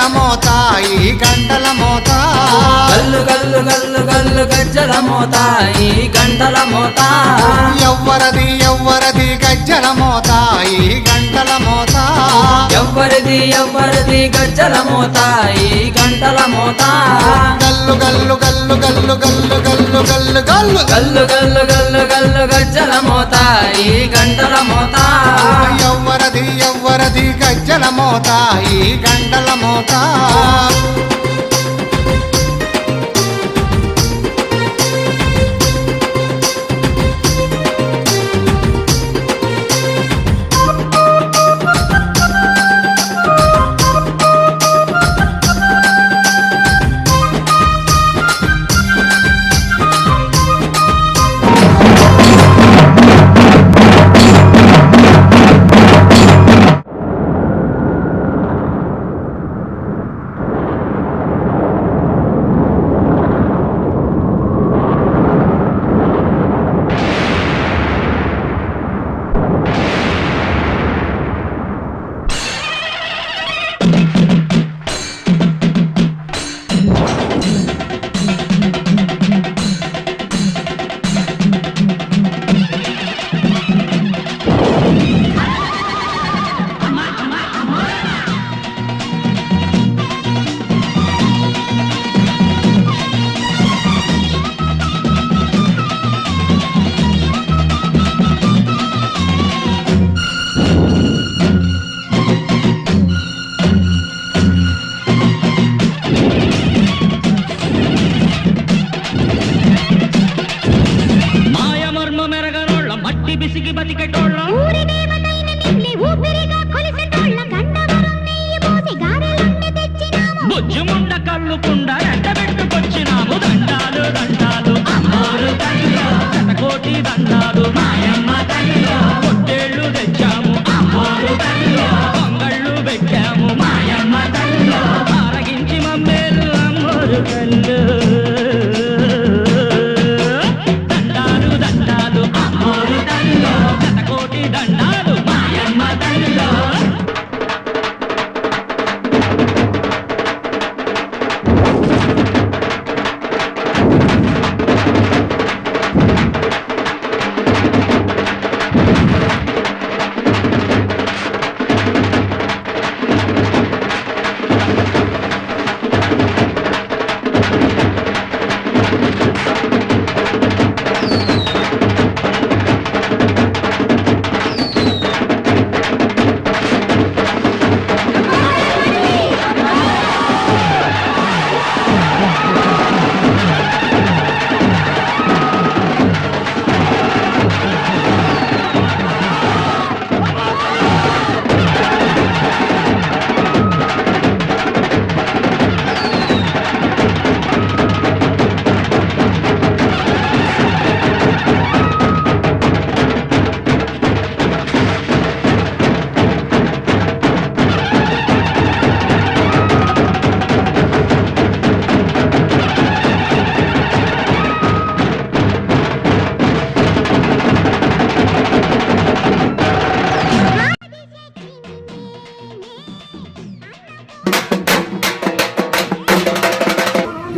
గజ్జల మోత ఈ గంటల మోత గల్లు గల్లు గల్లు గల్లు గజ్జల మోత ఈ గంటల మోత ఎవ్వరది ఎవ్వరది గజ్జల మోత ఈ గంటల మోత ఎవ్వరిది ఎవ్వరిది గజ్జల మోత ఈ గంటల మోత గల్లు గల్లు గల్లు గల్లు గల్లు గల్లు గల్లు గల్లు గల్లు గల్లు గల్లు గల్లు గజ్జల మోత ఈ గంటల మోత ఎవ్వరది ఎవ్వరది గజ్జల మోత ఈ గంటల మోత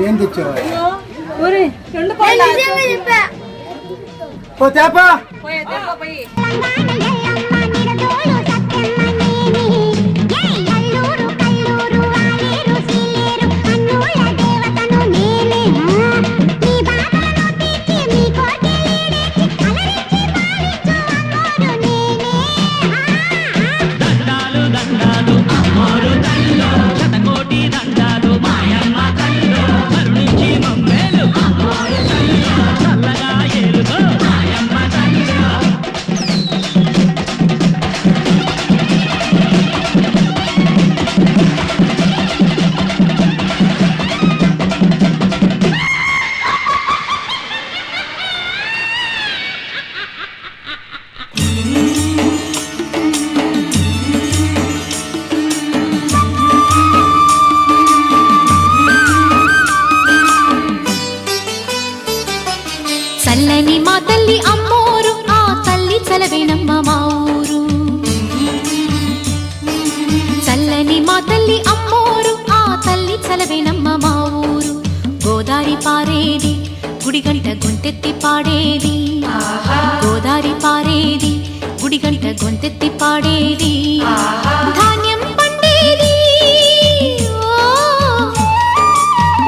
ఏం తెచ్చావా? చల్లని మా తల్లి అమ్మోరు, ఆ తల్లి చలవేనమ్మ మా ఊరు. చల్లని మా తల్లి అమ్మోరు, ఆ పారేది గుడిగంట గొంతెత్తి పాడేది గోదారి పారేది గుడిగంట గొంతెత్తి పాడేది ధాన్యం పండేది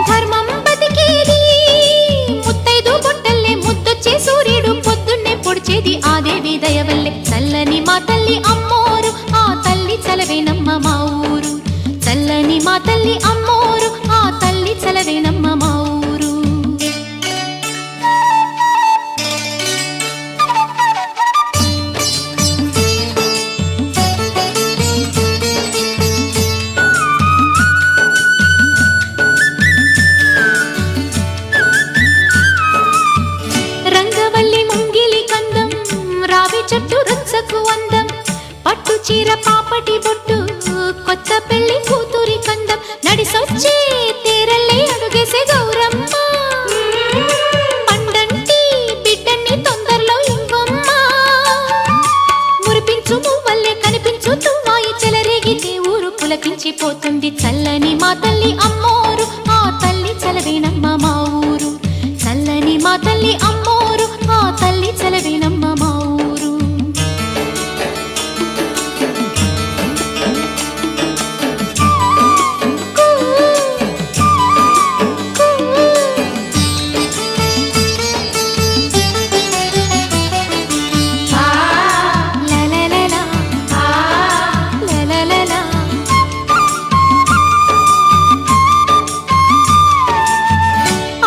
ధర్మం బతికేది ముత్తైదు బొట్టల్లే ముద్దొచ్చే సూర్యుడు పొద్దున్నే పొడిచేది ఆ దేవి దయవల్లే చల్లని మా తల్లి అమ్మోరు ఆ తల్లి చలవేనమ్మ మా ఊరు చల్లని మా తల్లి అమ్మోరు ఆ తల్లి చలవేనమ్మ మా ఊరు రంగవల్లి ముంగిలి కందం రావి చెట్టు రుచ్చకు అందం పట్టు చీర పాపటి బొట్టు కొత్త పెళ్లి కూతురి కందం నడిసొచ్చే తేరల్లే అడుగేసే గౌరమ్మ పండంటి బిడ్డన్ని తొందరలో ఇవ్వమ్మ మురిపించు మువ్వల్లే కనిపించు తువ్వాయి చెలరేగితే ఊరు పులకించిపోతుంది చల్లని మా తల్లి అమ్మోరు ఆ తల్లి చలవేనమ్మ మా ఊరు చల్లని మా తల్లి అమ్మోరు ఆ తల్లి చలవేనమ్మ మా ఊరు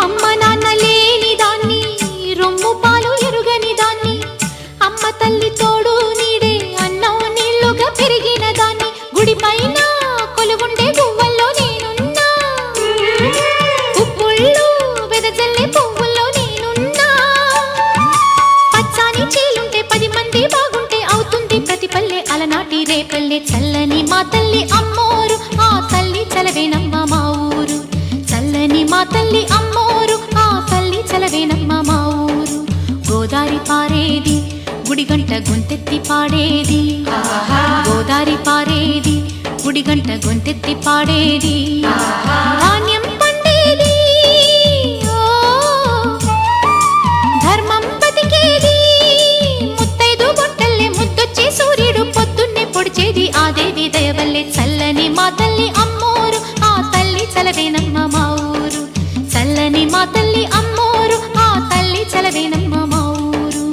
అమ్మ నాన్న లేని దాన్ని రొమ్ము పాలు ఎరుగని దాన్ని అమ్మ తల్లి తోడు నీడే అన్నం నీళ్లుగా పెరిగిన దాన్ని గుడి పైన కొలువుండే పువ్వుల్లో నేనున్నా ఉప్పుళ్ళు వెదజల్లే పువ్వుల్లో నేనున్నా పచ్చాని చీలుంటే 10 మంది బాగుంటే అవుతుంది ప్రతి పల్లె అలనాటి రేపల్లె చల్లని మా తల్లి అమ్మోరు ఆ తల్లి చలవేనమ్మ మా ఊరు చల్లని మా తల్లి అమ్మోరు ఆ తల్లి చలవేనమ్మ మా ఊరు గోదారి పారేది గుడిగంట గొంతెత్తి పాడేది గోదారి పారేది గుడిగంట గొంతెత్తి పాడేది ధాన్యం పండేది ధర్మం బతికేది ముత్తైదు బొట్టల్లే ముద్దొచ్చే సూర్యుడు పొద్దున్నే పొడిచేది ఆ దేవి దయవల్లే చల్లని మా తల్లి అమ్మోరు ఆ తల్లి చలవేనమ్మ మా ఊరు చల్లని మా తల్లి అమ్మోరు ఆ తల్లి చలవేనమ్మ మా ఊరు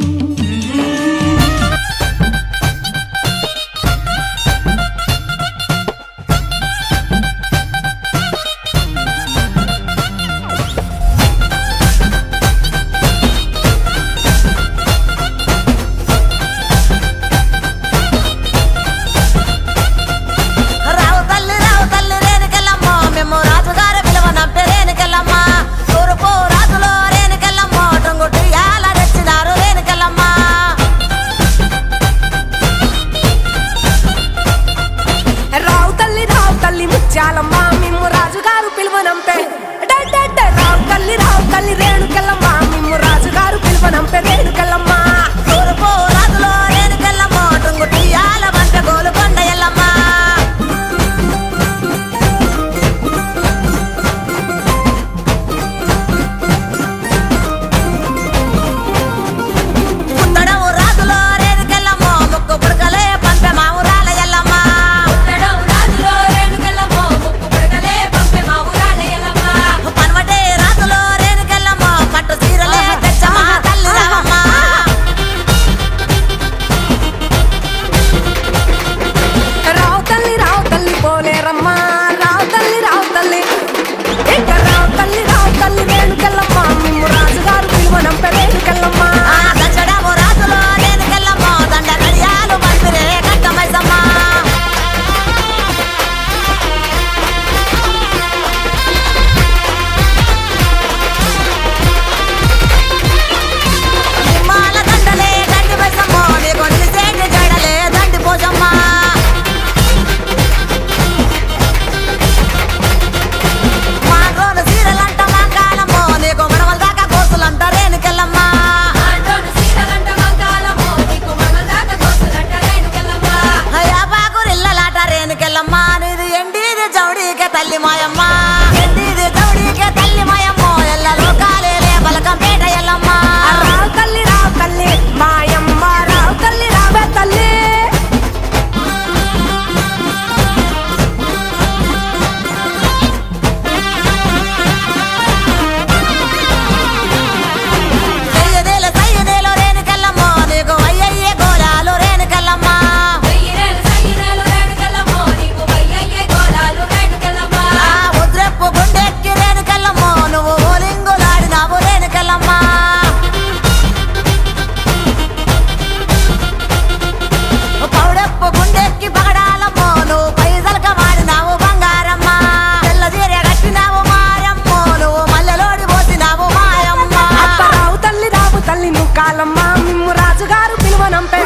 సుంకాలమ్మ మిమ్ము రాజుగారు పిలువనంపే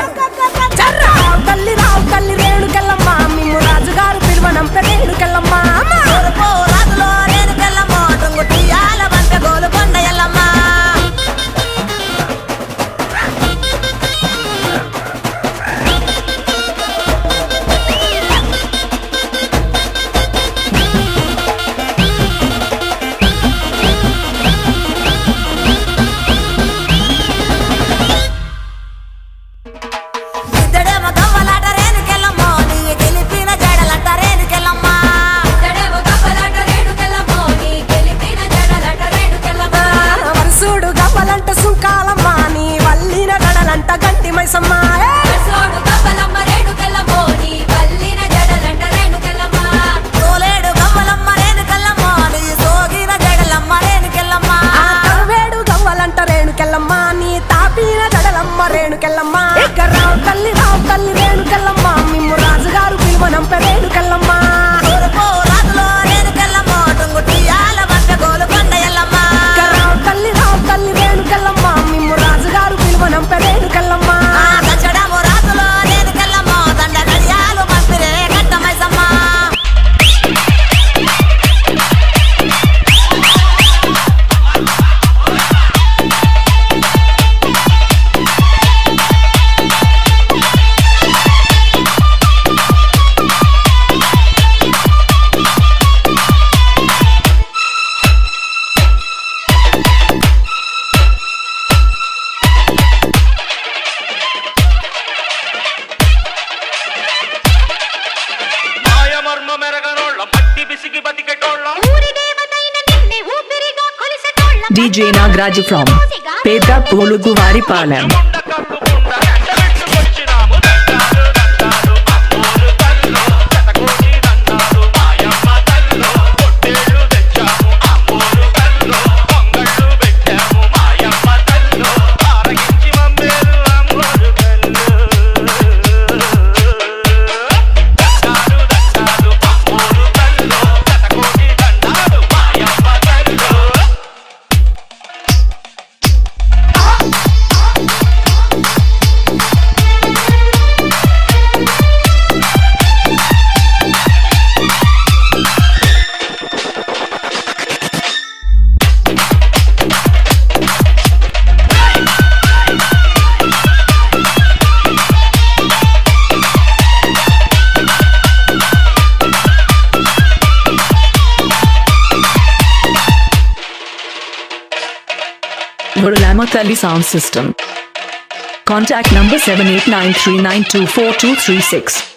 రావు తల్లి రేణుకెళ్ళమ్మ మిమ్ము రాజుగారు పిలువనంపే రేణుకెళ్ళమ్మ రాజులో రేణుకెళ్ళమ్మ టుంగుటియాల బంట గోలుకొండ ఎల్లమ్మ రావు తల్లి రేణుకెళ్ళమ్మ మిమ్ము రాజుగారు పిలువనంపే రేణుకెళ్ళమ్మ రాజులో రేణుకెళ్ళమ్మ టుంగుటియాల బంట గోలుకొండ ఎల్లమ్మ రావు తల్లి రేణుకెళ్ళమ్మ మిమ్ము రాజుగారు పిలువనంపే రేణుకెళ్ళమ్మ దచ్చడము రాజులో రేణుకెళ్ళమ్మ దండ గడియాలు మంపిరే Katta Maisamma DJ Nagraju from Pedda Poluguvaripalem. Tali Sound System. Contact number 7893924236.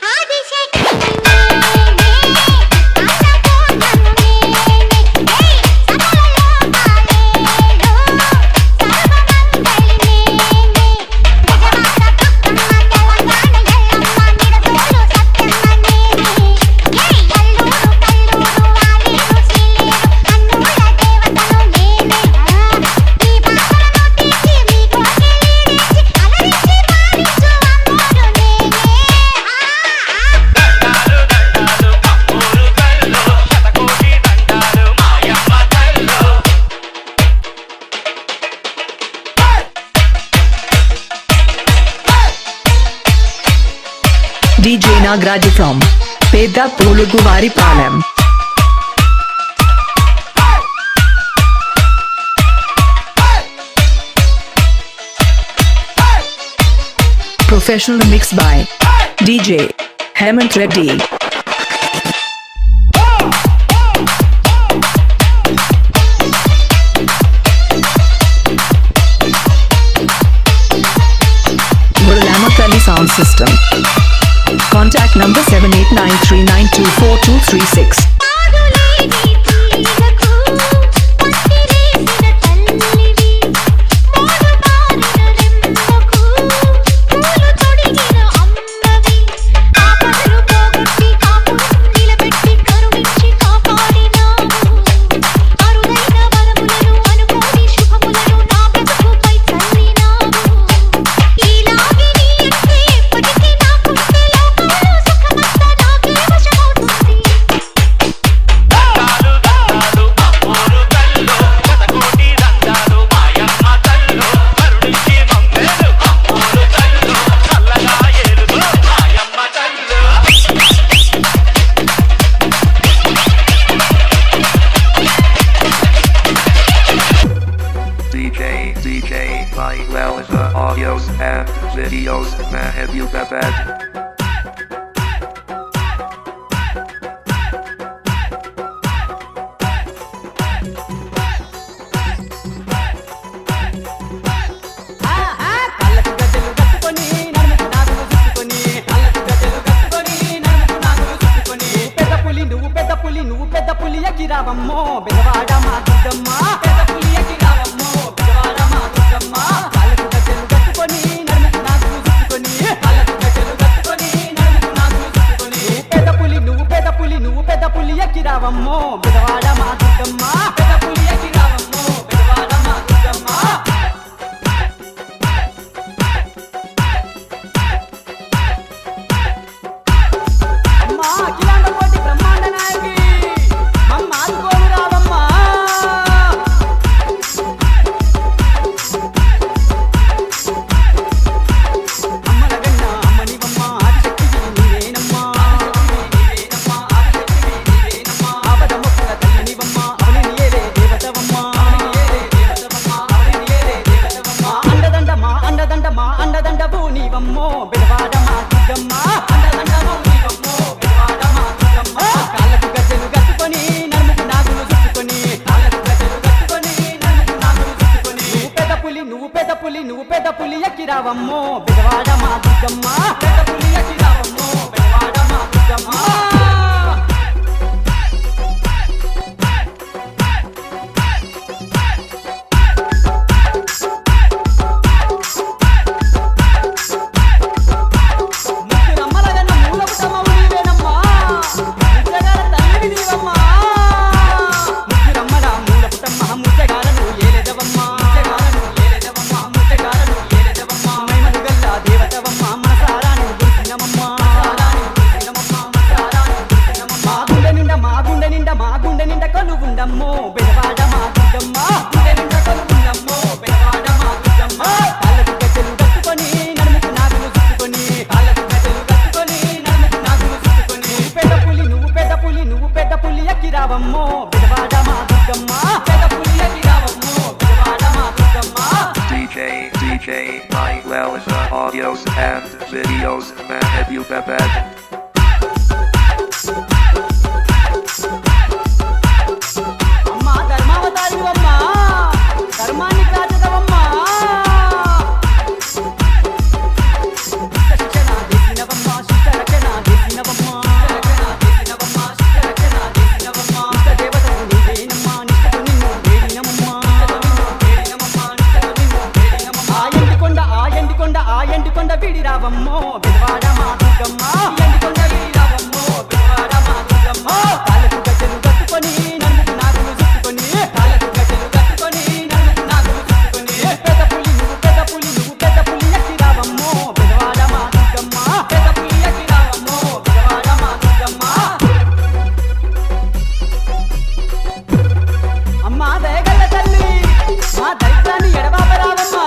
DJ Nagraju from Pedda Poluguvaripalem. Professional mix by DJ Hemant Reddy. Tali Sound System. Contact number 7893924236. audios and videos Mahbubabad. కళ్ళకు గజ్జలు కట్టుకొని నడుముకు నాగులు చుట్టుకొని కళ్ళకు గజ్జలు కట్టుకొని నడుముకు నాగులు చుట్టుకొని పెద్ద పులి నువ్వు పెద్ద పులి నువ్వు పెద్ద పులి ఎగిరావమ్మో బెదవాడ మా దుర్గమ్మ పెద్ద పులి ఎగిరావమ్మో బెదవాడ మా దుర్గమ్మ కళ్ళకు గజ్జలు కట్టుకొని నడుముకు నాగులు చుట్టుకొని కళ్ళకు గజ్జలు కట్టుకొని నడుముకు నాగులు చుట్టుకొని పెద్ద పులి నువ్వు పెద్ద పులి నువ్వు పెద్ద పులి ఎగిరావమ్మో బెదవాడ మా దుర్గమ్మ పెద్ద పులి ఎగిరావమ్మో బెదవాడ మా దుర్గమ్మ అమ్మా అఖిలాండ కోటి బ్రహ్మాండ నాయకి మమ్మ ఆదుకోను రావమ్మా అమ్మల గన్న అమ్మనివమ్మ ఆదిశక్తివి నీవేనమ్మా ఆపద మొక్కల తల్లినివమ్మ అవని ఏలే దేవతవమ్మా అండదండవు నీవమ్మో బెదవాడ మా దుర్గమ్మ అండదండవు నీవమ్మో బెదవాడ మా దుర్గమ్మ కాళ్ళకు గజ్జలు కట్టుకొని నడుముకు నాగులు చుట్టుకొని కాళ్ళకు గజ్జలు కట్టుకొని నడుముకు నాగులు చుట్టుకొని నువ్వు పెద్ద పులి నువ్వు పెద్ద పులి ఎక్కిరావమ్మో బెదవాడ మా దుర్గమ్మ పెద్ద పులి ఎక్కిరావమ్మో బెదవాడ మా దుర్గమ్మ ముగ్గురమ్మలగన్న మూలపుటమ్మవు నీవేనమ్మా ముచ్చగాల తల్లివి నీవమ్మా ముగ్గురమ్మల మూలపుటమ్మ ముచ్చగాలను ఏలేదవమ్మా మైమలు గల్ల దేవతవమ్మ మనసారాని గురిసినమమ్మా మా గుండె నిండా కొలువుండమ్మో బెదవాడ మా దుర్గమ్మ గుండె నిండా కొలువుండమ్మో బెదవాడ మా దుర్గమ్మ కాళ్ళకు గజ్జలు కట్టుకొని నడుముకు నాగులు చుట్టుకొని కాళ్ళకు గజ్జలు కట్టుకొని నడుముకు నాగులు చుట్టుకొని నువ్వు పెద్ద పులి ఎక్కిరావమ్మో బెదవాడ మా దుర్గమ్మ పెద్ద పులి ఎక్కిరావమ్మో బెదవాడ మా Durgamma DJ Mike Wells audios and videos Mahbubabad. అమ్మా ధర్మావతారివమ్మా ధర్మాన్ని కాచదవమ్మా శిక్షణ చేసినవమ్మా శిక్ష రక్షణ చేసినవమ్మా దేవతవు నీవేనమ్మా నిష్టతో నిన్ను వేడినమమ్మా ఆ ఎండికొండ విడిరావమ్మో బెదవాడ మా దుర్గమ్మ ఎండికొండ విడిరావమ్మో బెదవాడ మా దుర్గమ్మ కాళ్ళకు గజ్జలు కట్టుకొని నడుముకు నాగులు చుట్టుకొని కాళ్ళకు గజ్జలు కట్టుకొని నడుముకు నాగులు చుట్టుకొని పెద్ద పులి నువ్వు పెద్ద పులి ఎక్కిరావమ్మో బెదవాడ మా దుర్గమ్మ పెద్ద పులి ఎక్కిరావమ్మో బెదవాడ మా దుర్గమ్మ అమ్మా దయగల్ల తల్లి మా దరిద్రాన్ని ఎడబాపరావమ్మా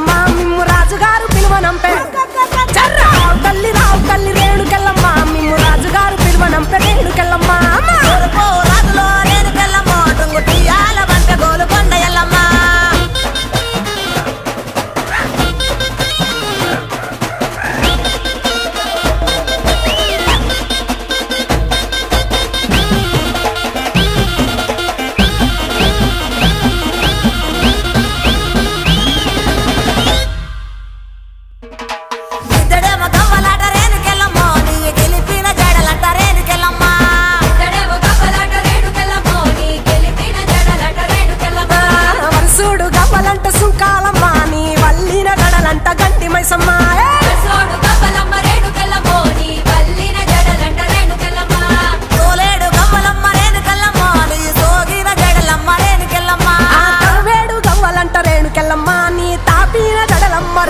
రేణుకెళ్ళమ్మ మిమ్ము రాజుగారు పిలువనంపే రావు తల్లి రేణుకెళ్ళమ్మ మిమ్ము రాజుగారు పిలువనంపే రేణుకెళ్ళమ్మ తూర్పు రాజులో రేణుకెళ్ళమ్మ టుంగుటియాల బంట గోలుకొండ ఎల్లమ్మ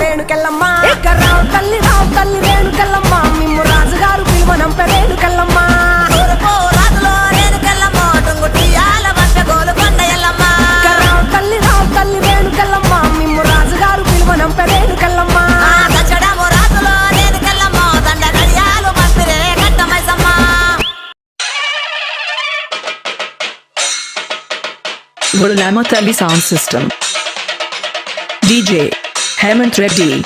రేణుకెళ్ళమ్మ రావు తల్లి రేణుకెళ్ళమ్మ మిమ్ము రాజుగారు పిలువనంపే రేణుకెళ్ళమ్మ తూర్పు రాజులో రేణుకెళ్ళమ్మ టుంగుటియాల బంట గోలుకొండ ఎల్లమ్మ రావు తల్లి రేణుకెళ్ళమ్మ మిమ్ము రాజుగారు పిలువనంపే రేణుకెళ్ళమ్మ దచ్చడము రాజులో రేణుకెళ్ళమ్మ దండ గడియాలు పంపిరే Katta Maisamma Gurulama Thalli Sound System. DJ Hemant Reddy.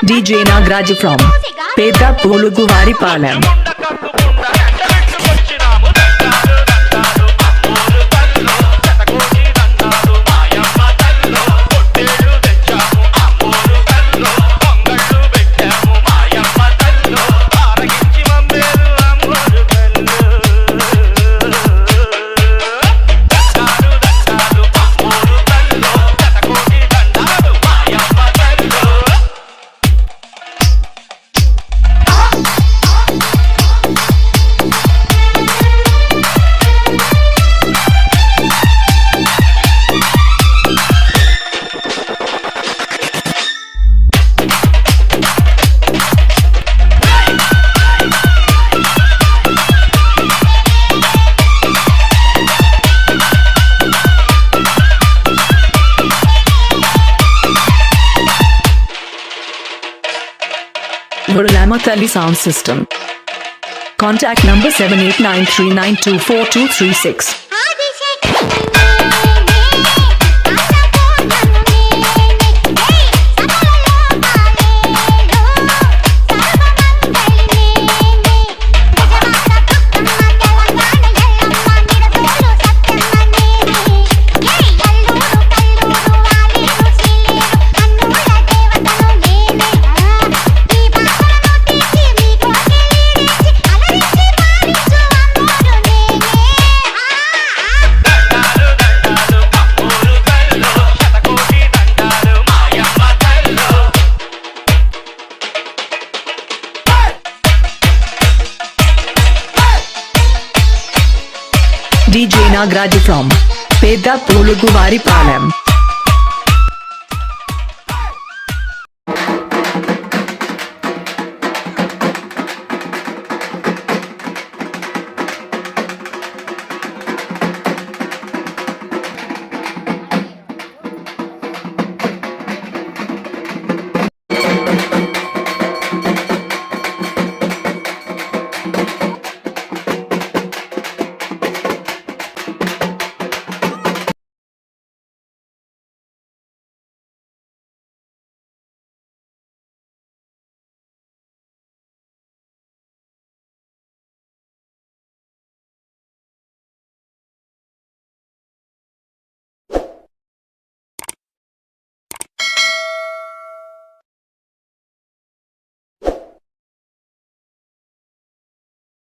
DJ Nagraj from Pedda Poluguvari Palam. Gurulama Thalli Sound System. Contact number 7893924236. DJ Nagraj from Pedda Poluguvari Palam.